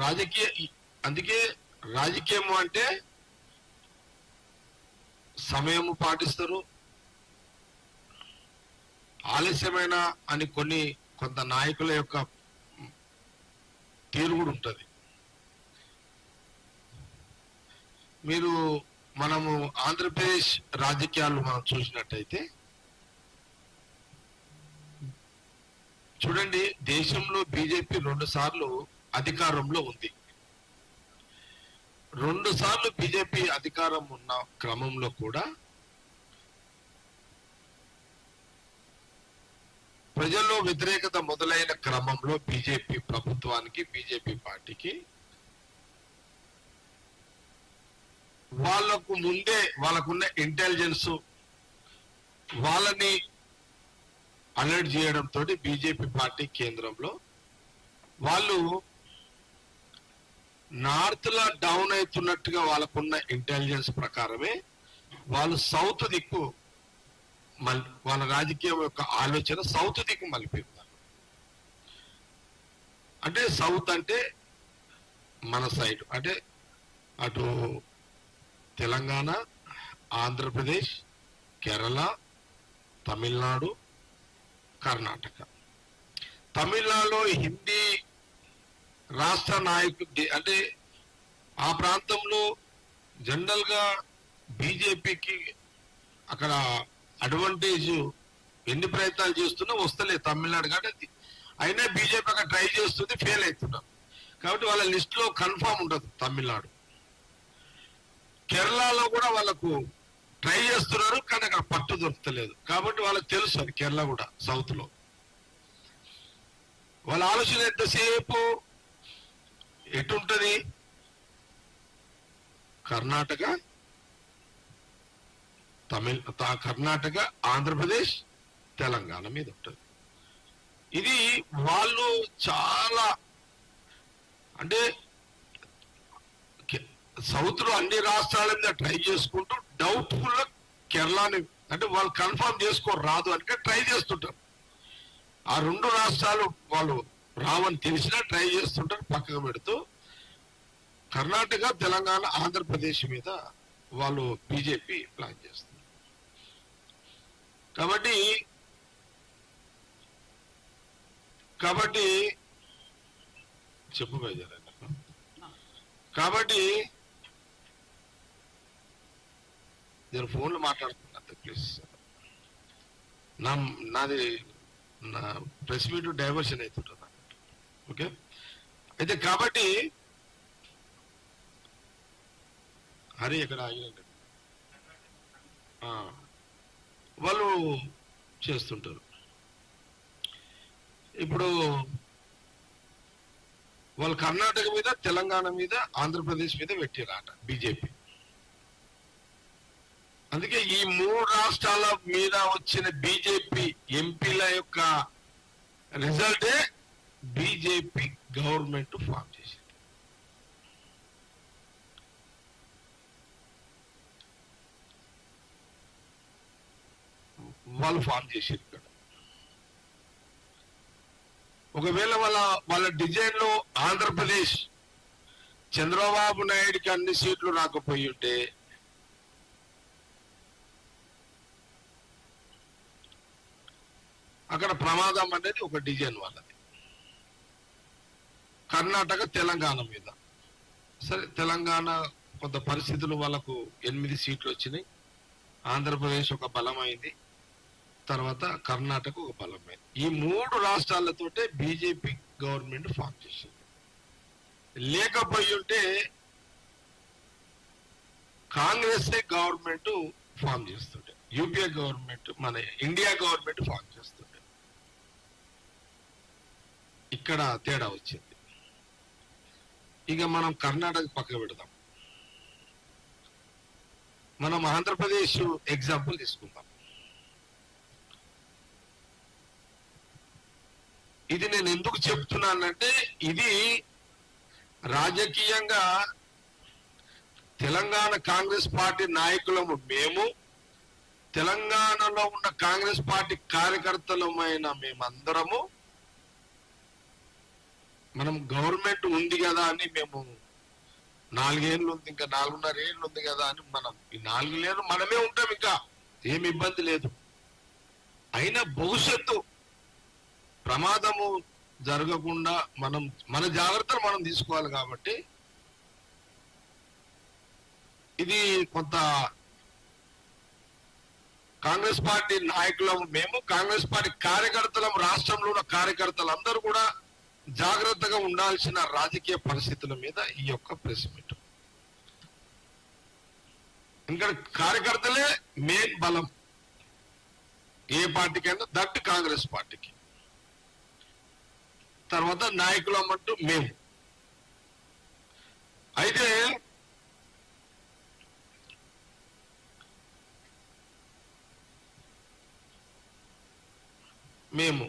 రాజకీయ అందుకే రాజకీయం అంటే సమయము పాటిస్తారు, ఆలస్యమైన అని కొంత నాయకుల యొక్క తీరు కూడా ఉంటుంది. మనము ఆంధ్రప్రదేశ్ రాజకీయాలు మనం చూసినట్టయితే చూడండి, దేశంలో బీజేపీ 2 సార్లు అధికారంలో ఉంది. 2 సార్లు బీజేపీ అధికారం ఉన్న క్రమంలో కూడా ప్రజల్లో వ్యతిరేకత మొదలైన క్రమంలో బీజేపీ ప్రభుత్వానికి, బీజేపీ పార్టీకి వాళ్ళకున్న ఇంటెలిజెన్స్ వాళ్ళని అలర్ట్ చేయడంతో బీజేపీ పార్టీ కేంద్రంలో వాళ్ళు నార్త్ లో డౌన్ అవుతున్నట్టుగా వాళ్ళకున్న ఇంటెలిజెన్స్ ప్రకారమే వాళ్ళు సౌత్ దిక్కు వాళ్ళ రాజకీయం యొక్క ఆలోచన సౌత్ దిక్కు మలిపిస్తారు. అంటే సౌత్ అంటే మన సైడ్, అంటే అటు తెలంగాణ, ఆంధ్రప్రదేశ్, కేరళ, తమిళనాడు, కర్ణాటక. తమిళనాడులో హిందీ రాష్ట్ర నాయకుడు అంటే ఆ ప్రాంతంలో జనరల్ గా బీజేపీకి అక్కడ అడ్వాంటేజ్ ఎన్ని ప్రయత్నాలు చేస్తున్నా వస్తలేదు తమిళనాడు. కాబట్టి అయినా బీజేపీ అక్కడ ట్రై చేస్తుంది, ఫెయిల్ అవుతున్నారు. కాబట్టి వాళ్ళ లిస్ట్ లో కన్ఫామ్ ఉండదు తమిళనాడు. కేరళలో కూడా వాళ్ళకు ట్రై చేస్తున్నారు, కానీ అక్కడ పట్టు దొరుకుతలేదు. కాబట్టి వాళ్ళకి తెలుసు అది కేరళ కూడా సౌత్ లో. వాళ్ళ ఆలోచన ఎంతసేపు ఎటుంటది, కర్ణాటక, కర్ణాటక, ఆంధ్రప్రదేశ్, తెలంగాణ మీద ఉంటుంది. ఇది వాళ్ళు చాలా అంటే సౌత్ లో అన్ని రాష్ట్రాల మీద ట్రై చేసుకుంటూ డౌట్ఫుల్ గా కేరళని అంటే వాళ్ళు కన్ఫర్మ్ చేసుకోరు, రాదు అంటే ట్రై చేస్తుంటారు. ఆ 2 రాష్ట్రాలు వాళ్ళు రావని తెలిసినా ట్రై చేస్తుంటారు, పక్కకు పెడుతూ కర్ణాటక, తెలంగాణ, ఆంధ్రప్రదేశ్ మీద వాళ్ళు బీజేపీ ప్లాన్ చేస్తారు. కాబట్టి చెప్పు బయలుదేరండి. కాబట్టి నేను ఫోన్లో మాట్లాడుతున్నా, ప్లీజ్. నాది ప్రెస్ మీట్ డైవర్షన్ అవుతుంటుంది. ఓకే, అయితే కాబట్టి హరి ఎక్కడ ఆగినండి వాళ్ళు చేస్తుంటారు. ఇప్పుడు వాళ్ళు కర్ణాటక మీద, తెలంగాణ మీద, ఆంధ్రప్రదేశ్ మీద పెట్టిరాట బీజేపీ. అందుకే ఈ 3 రాష్ట్రాల మీద వచ్చిన బీజేపీ ఎంపీల యొక్క రిజల్టే బీజేపీ గవర్నమెంట్ ఫామ్ చేసింది. వాళ్ళు ఫామ్ చేసారు ఇక్కడ. ఒకవేళ వాళ్ళ డిజైన్ లో ఆంధ్రప్రదేశ్ చంద్రబాబు నాయుడికి అన్ని సీట్లు రాకపోయి ఉంటే అక్కడ ప్రమాదం అనేది ఒక డిజైన్ వాళ్ళది. కర్ణాటక, తెలంగాణ మీద సరే, తెలంగాణ కొంత పరిస్థితులు వాళ్ళకు 8 సీట్లు వచ్చినాయి, ఆంధ్రప్రదేశ్ ఒక బలమైంది, తర్వాత కర్ణాటక ఒక బలమైంది. ఈ 3 రాష్ట్రాలతోటే బీజేపీ గవర్నమెంట్ ఫామ్ చేసింది. లేకపోయి ఉంటే కాంగ్రెస్ గవర్నమెంట్ ఫామ్ చేస్తుంటే, యూపీఏ గవర్నమెంట్, మన ఇండియా గవర్నమెంట్ ఫామ్ చేస్తుంటే. ఇక్కడ తేడా వచ్చింది. ఇక మనం కర్ణాటక పక్క పెడదాం, మనం ఆంధ్రప్రదేశ్ ఎగ్జాంపుల్ తీసుకుందాం. ఇది నేను ఎందుకు చెప్తున్నానంటే, ఇది రాజకీయంగా తెలంగాణ కాంగ్రెస్ పార్టీ నాయకులము మేము, తెలంగాణలో ఉన్న కాంగ్రెస్ పార్టీ కార్యకర్తలమైన మేమందరము మనం గవర్నమెంట్ ఉంది కదా అని మేము 4 ఏళ్ళు ఉంది, ఇంకా 4.5 ఏళ్ళు ఉంది కదా అని మనం ఈ 4 ఏళ్ళు మనమే ఉంటాం, ఇంకా ఏమి ఇబ్బంది లేదు. అయినా భవిష్యత్తు ప్రమాదము జరగకుండా మన జాగ్రత్తలు మనం తీసుకోవాలి. కాబట్టి ఇది కొంత కాంగ్రెస్ పార్టీ నాయకులం, మేము కాంగ్రెస్ పార్టీ కార్యకర్తలం, రాష్ట్రంలో ఉన్న కార్యకర్తలు అందరూ కూడా జాగ్రత్తగా ఉండాల్సిన రాజకీయ పరిస్థితుల మీద ఈ యొక్క ప్రెస్ మీట్. ఇంకా కార్యకర్తలే మెయిన్ బలం ఏ పార్టీకైనా, దట్ కాంగ్రెస్ పార్టీకి. తర్వాత నాయకులం అంటూ మేము. అయితే మేము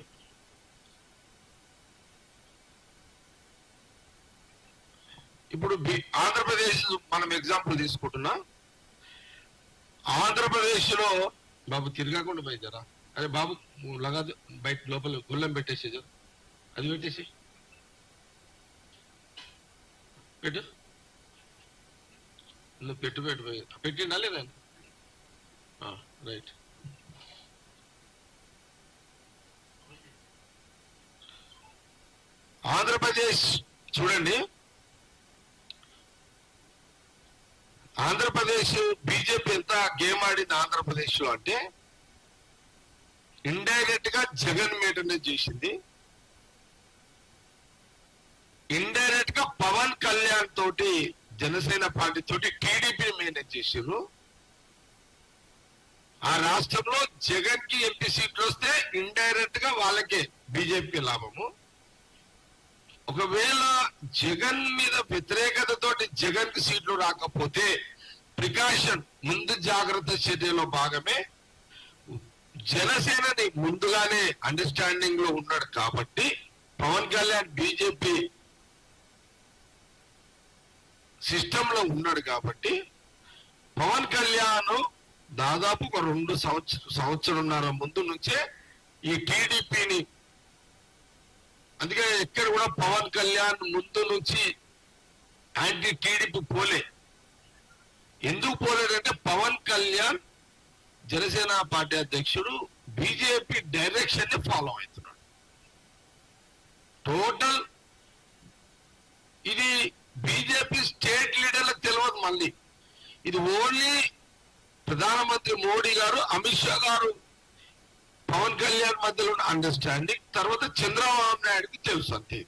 ఇప్పుడు ఆంధ్రప్రదేశ్ మనం ఎగ్జాంపుల్ తీసుకుంటున్నాం. ఆంధ్రప్రదేశ్ లో బాబు తిరగకుండా పోయిద్దరా, అరే బాబు లగా బయట లోపల గుళ్ళెం పెట్టేసి అది పెట్టేసి పెట్టు, నువ్వు పెట్టిండా లేదా? రైట్. ఆంధ్రప్రదేశ్ చూడండి, ఆంధ్రప్రదేశ్ బీజేపీ ఎంత గేమ్ ఆడింది ఆంధ్రప్రదేశ్ లో అంటే, ఇండైరెక్ట్ గా జగన్ మెయింటైన్ చేసింది, ఇండైరెక్ట్ గా పవన్ కళ్యాణ్ తోటి జనసేన పార్టీ తోటి టీడీపీ మెయింటైన్ చేసిర్రు. ఆ రాష్ట్రంలో జగన్ కి ఎంపీ సీట్లు వస్తే ఇండైరెక్ట్ గా వాళ్ళకే బీజేపీ లాభము. ఒకవేళ జగన్ మీద వ్యతిరేకతతోటి జగన్ కి సీట్లు రాకపోతే ప్రికాషన్, ముందు జాగ్రత్త చర్యలో భాగమే జనసేనని ముందుగానే అండర్స్టాండింగ్ లో ఉన్నాడు. కాబట్టి పవన్ కళ్యాణ్ బీజేపీ సిస్టమ్ లో ఉన్నాడు. కాబట్టి పవన్ కళ్యాణ్ దాదాపు ఒక 2 సంవత్సరంన్నర ముందు నుంచే ఈ టీడీపీని, అందుకే ఎక్కడ కూడా పవన్ కళ్యాణ్ ముందు నుంచి యాంటీ టీడీపీ పోలే. ఎందుకు పోలేదంటే పవన్ కళ్యాణ్ జనసేన పార్టీ అధ్యక్షుడు బీజేపీ డైరెక్షన్ ని ఫాలో అవుతున్నాడు. టోటల్ ఇది బీజేపీ స్టేట్ లీడర్లకు తెలియదు. మళ్ళీ ఇది ఓన్లీ ప్రధానమంత్రి మోడీ గారు, అమిత్ షా గారు, పవన్ కళ్యాణ్ మధ్యలో ఉన్న అండర్స్టాండింగ్, తర్వాత చంద్రబాబు నాయుడుకి తెలుసు అంతే.